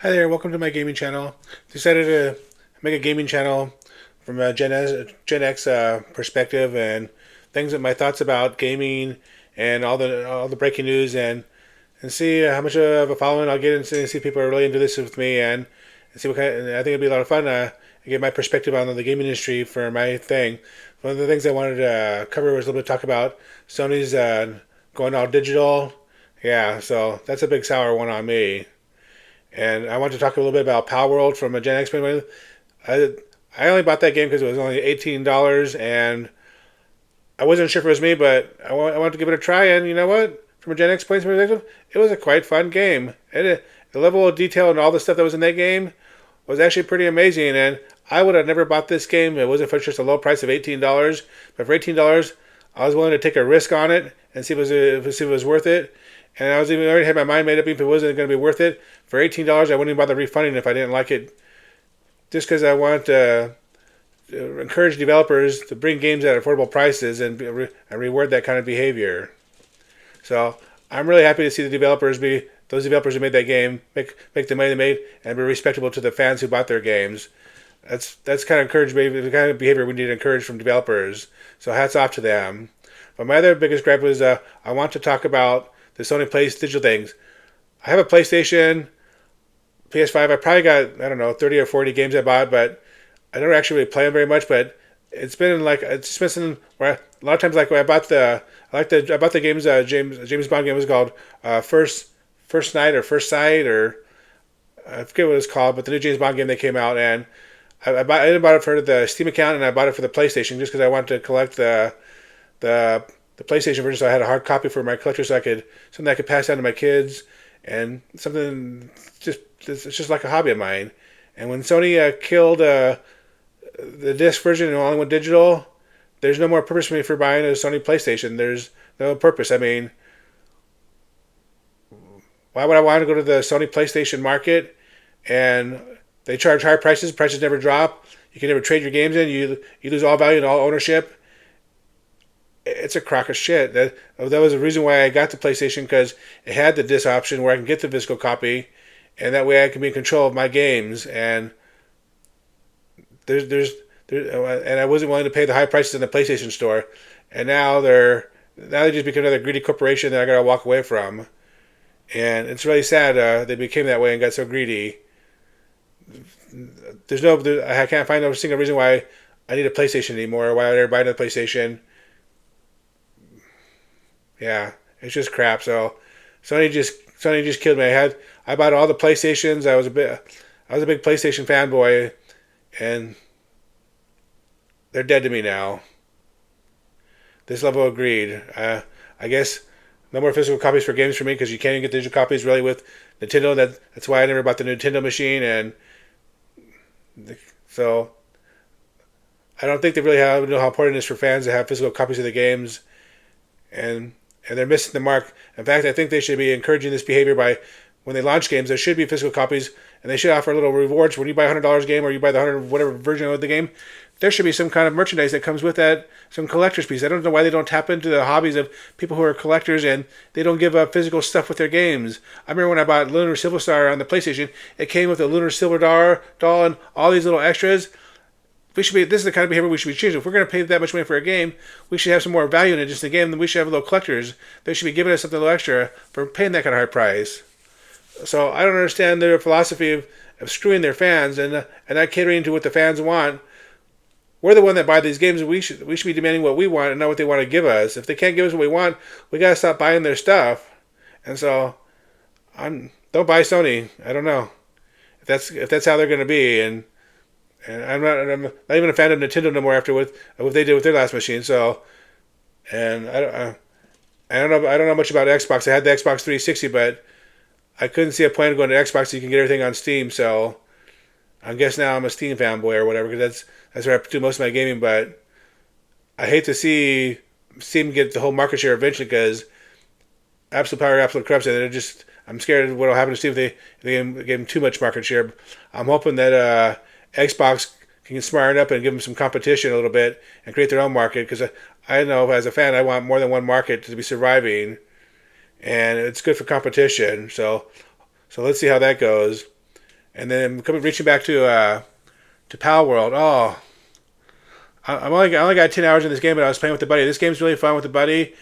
Hi there, welcome to my gaming channel. Decided to make a gaming channel from a Gen X perspective and things that my thoughts about gaming and all the breaking news and see how much of a following I'll get and see if people are really into this with me and see what kind. And I think it'd be a lot of fun to get my perspective on the gaming industry for my thing. One of the things I wanted to cover was a little bit talk about Sony's going all digital. Yeah, so that's a big sour one on me. And I want to talk a little bit about Power World from a Gen X point of view. I only bought that game because it was only $18, and I wasn't sure if it was me, but I wanted to give it a try. And you know what? From a Gen X point of view, it was a quite fun game. The level of detail and all the stuff that was in that game was actually pretty amazing. And I would have never bought this game if it wasn't for just a low price of $18. But for $18, I was willing to take a risk on it and see if it was worth it. And I was even already had my mind made up if it wasn't going to be worth it. For $18, I wouldn't even bother refunding if I didn't like it, just because I want to encourage developers to bring games at affordable prices and reward that kind of behavior. So I'm really happy to see the developers be those developers who made that game make the money they made and be respectable to the fans who bought their games. That's kind of the kind of behavior we need to encourage from developers. So hats off to them. But my other biggest gripe was I want to talk about the Sony Plays digital things. I have a PlayStation, PS5. I probably got, I don't know, 30 or 40 games I bought, but I don't actually really play them very much. But it's been something where a lot of times, like when I bought the games. James Bond game was called First Night or First Sight, or I forget what it's called, but the new James Bond game that came out, and I didn't buy it for the Steam account, and I bought it for the PlayStation just because I wanted to collect the the PlayStation version, so I had a hard copy for my collector, so something I could pass down to my kids, and something just it's just like a hobby of mine. And when Sony killed the disc version and only went digital, there's no more purpose for me for buying a Sony PlayStation. There's no purpose. I mean, why would I want to go to the Sony PlayStation market and they charge high prices? Prices never drop. You can never trade your games in. You lose all value and all ownership. It's a crock of shit. That was the reason why I got the PlayStation, because it had the disc option where I can get the physical copy, and that way I can be in control of my games. And and I wasn't willing to pay the high prices in the PlayStation Store, and now they just become another greedy corporation that I gotta walk away from. And it's really sad they became that way and got so greedy. I can't find no single reason why I need a PlayStation anymore, or why I'd ever buy another PlayStation. Yeah, it's just crap. So Sony just killed me. I bought all the PlayStations. I was a big PlayStation fanboy, and they're dead to me now. This level of greed. I guess no more physical copies for games for me, because you can't even get digital copies really with Nintendo. That's why I never bought the Nintendo machine, and so I don't think they really know how important it is for fans to have physical copies of the games, and they're missing the mark. In fact, I think they should be encouraging this behavior by when they launch games. There should be physical copies, and they should offer little rewards when you buy $100 game or you buy the 100 whatever version of the game. There should be some kind of merchandise that comes with that, some collector's piece. I don't know why they don't tap into the hobbies of people who are collectors and they don't give up physical stuff with their games. I remember when I bought Lunar Silver Star on the PlayStation, it came with a Lunar Silver doll and all these little extras. This is the kind of behavior we should be changing. If we're going to pay that much money for a game, we should have some more value in it, just the game. Then we should have little collectors. They should be giving us something a little extra for paying that kind of high price. So I don't understand their philosophy of screwing their fans and not catering to what the fans want. We're the one that buy these games, and we should be demanding what we want and not what they want to give us. If they can't give us what we want, we gotta stop buying their stuff. And so, don't buy Sony. I don't know if that's how they're going to be. And I'm not even a fan of Nintendo no more after what they did with their last machine. So, and I don't know much about Xbox. I had the Xbox 360, but I couldn't see a point of going to Xbox so you can get everything on Steam. So I guess now I'm a Steam fanboy or whatever, because that's where I do most of my gaming. But I hate to see Steam get the whole market share eventually, because absolute power, absolute corruption. I'm scared of what will happen to Steam if they give them too much market share. I'm hoping that Xbox can smart up and give them some competition a little bit and create their own market, because I know as a fan I want more than one market to be surviving, and it's good for competition. So let's see how that goes. And then reaching back to Pal World. Oh, I only got 10 hours in this game, but I was playing with the buddy. This game's really fun with the buddy,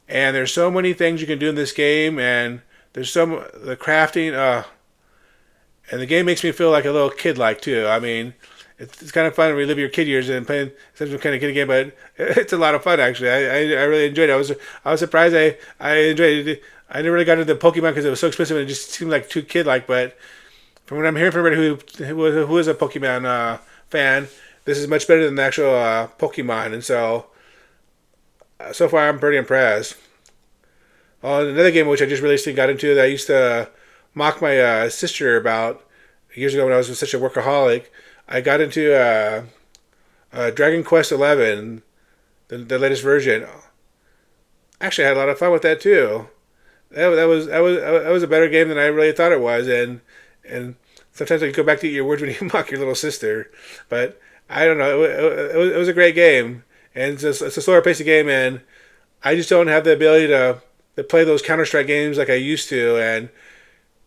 and there's so many things you can do in this game, and there's the crafting. And the game makes me feel like a little kid like too. I mean, it's kind of fun to relive your kid years and playing some kind of kid game, but it's a lot of fun actually. I really enjoyed it. I was surprised I enjoyed it. I never really got into Pokemon because it was so expensive and it just seemed like too kid like. But from what I'm hearing from everybody who is a Pokemon fan, this is much better than the actual Pokemon, and so far I'm pretty impressed. Another game which I just recently got into that I used to mock my sister about years ago when I was such a workaholic. I got into Dragon Quest 11, the latest version. Actually, I had a lot of fun with that too. That was a better game than I really thought it was, and sometimes I go back to eat your words when you mock your little sister, but I don't know. It was a great game, and it's a slower paced game, and I just don't have the ability to play those Counter Strike games like I used to, and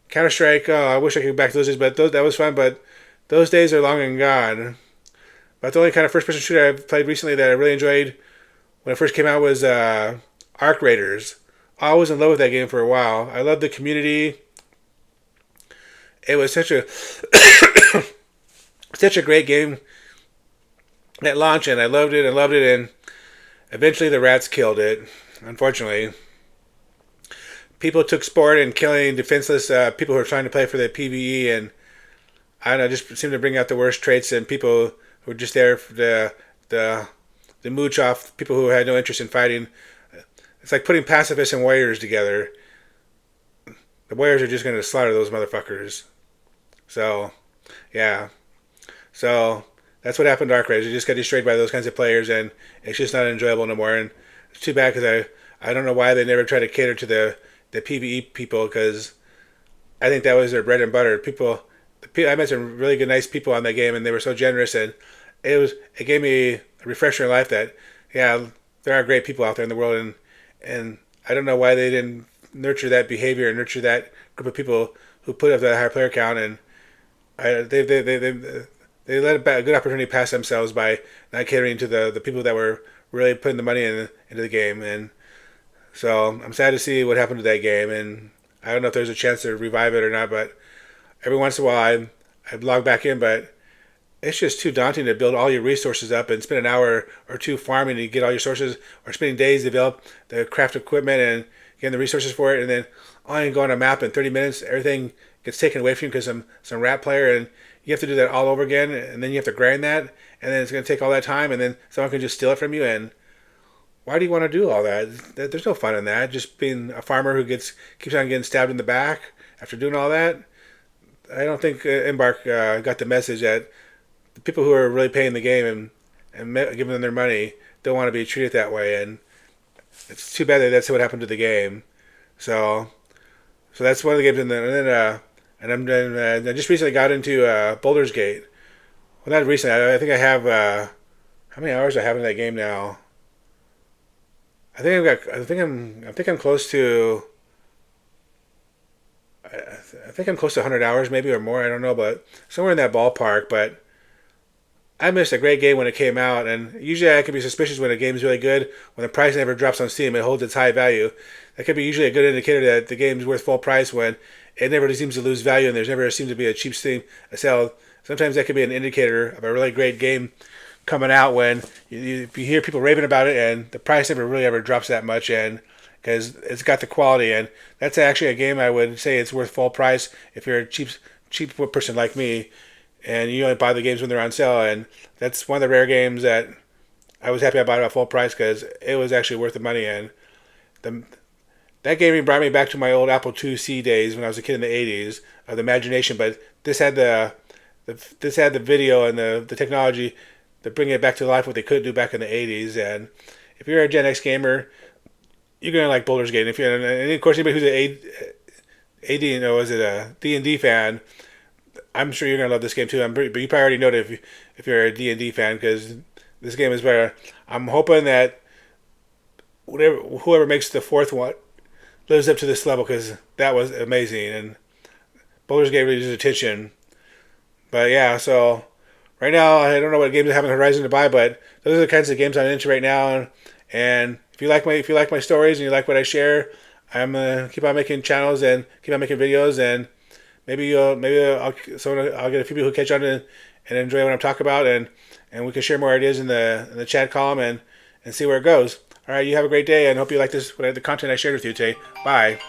Counter Strike. Oh, I wish I could go back to those days, but that was fun. But those days are long and gone. But the only kind of first person shooter I've played recently that I really enjoyed when it first came out was Arc Raiders. I was in love with that game for a while. I loved the community. It was such a such a great game at launch, and I loved it and loved it. And eventually, the rats killed it. Unfortunately, people took sport in killing defenseless people who are trying to play for the PVE, and I don't know, just seemed to bring out the worst traits in people who were just there for the mooch off people who had no interest in fighting. It's like putting pacifists and warriors together. The warriors are just going to slaughter those motherfuckers. So, yeah. So that's what happened to Arc Raiders. It just got destroyed by those kinds of players, and it's just not enjoyable no more. And it's too bad because I don't know why they never try to cater to the PVE people, because I think that was their bread and butter. I met some really good, nice people on that game, and they were so generous, and it gave me a refresher in life that, yeah, there are great people out there in the world, and I don't know why they didn't nurture that behavior and nurture that group of people who put up that higher player count, and they let a good opportunity pass themselves by not catering to the people that were really putting the money into the game. And so I'm sad to see what happened to that game, and I don't know if there's a chance to revive it or not, but every once in a while I log back in, but it's just too daunting to build all your resources up and spend an hour or two farming to get all your sources, or spending days to develop the craft equipment and getting the resources for it, and then only go on a map in 30 minutes, everything gets taken away from you because some rat player, and you have to do that all over again, and then you have to grind that, and then it's going to take all that time, and then someone can just steal it from you. And why do you want to do all that? There's no fun in that. Just being a farmer who keeps on getting stabbed in the back after doing all that. I don't think Embark got the message that the people who are really paying the game and giving them their money don't want to be treated that way, and it's too bad that that's what happened to the game. So that's one of the games, and I just recently got into Baldur's Gate. Well, not recently. I think I have how many hours I have in that game now? I think I'm close to. I think I'm close to 100 hours, maybe, or more. I don't know, but somewhere in that ballpark. But I missed a great game when it came out, and usually I can be suspicious when a game is really good. When the price never drops on Steam, it holds its high value. That could be usually a good indicator that the game is worth full price when it never seems to lose value, and there's never seems to be a cheap Steam sale. Sometimes that could be an indicator of a really great game coming out when you hear people raving about it, and the price never really ever drops that much, and because it's got the quality, and that's actually a game I would say it's worth full price if you're a cheap person like me, and you only buy the games when they're on sale. And that's one of the rare games that I was happy I bought it at full price because it was actually worth the money. And that game brought me back to my old Apple IIc days when I was a kid in the '80s of the imagination. But this had the video and the technology to bring it back to life what they could do back in the '80s. And if you're a Gen X gamer, you're gonna like Baldur's Gate. And of course, anybody who's a D&D fan, I'm sure you're gonna love this game too. But you probably already know it if you're a D&D fan, because this game is better. I'm hoping that whoever makes the fourth one lives up to this level, because that was amazing. And Baldur's Gate really deserves attention. But yeah, so right now I don't know what games I have on the horizon to buy, but those are the kinds of games I'm into right now. And if you like my stories and you like what I share, I'm gonna keep on making channels and keep on making videos, and I'll get a few people who catch on and enjoy what I'm talking about, and we can share more ideas in the chat column and see where it goes. All right, you have a great day, and hope you like the content I shared with you today. Bye.